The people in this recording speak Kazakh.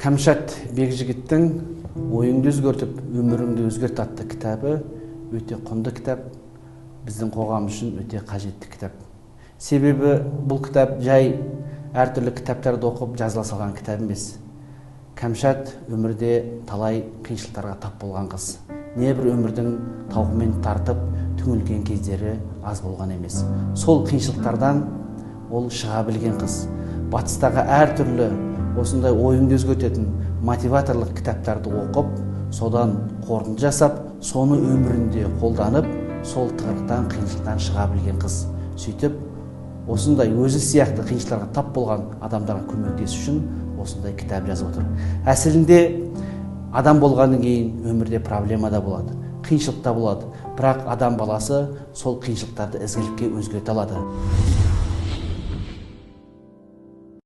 Камшат Бекжігіттің «Ойыңды өзгертіп, өміріңді өзгерт» атты кітабы өте құнды кітап, біздің қоғам үшін өте қажетті кітап. Себебі бұл кітап жай әртүрлі кітаптарды оқып жазыла салған кітап емес. Камшат өмірде талай қиыншылықтарға тап болған қыз. Небір өмірдің тауқыметін тартып, түңілген кездері аз болған емес. Сол қиыншылықтардан ол шыға білген қыз. Батыстағы әртүрлі осындай ойыңды өзгертетін мотиваторлық кітаптарды оқып, содан қорытынды жасап, соны өмірінде қолданып, сол тығырықтан, қиыншылықтан шыға білген қыз. Сөйтіп, осындай өзі сияқты қиыншылықтарға тап болған адамдарға көмектесу үшін осындай кітап жазып отыр. Әсілінде адам болғаннан кейін өмірде проблема да болады, қиыншылық та болады, бірақ адам баласы сол қиыншылықтарды ізгілікке өзгерте алады.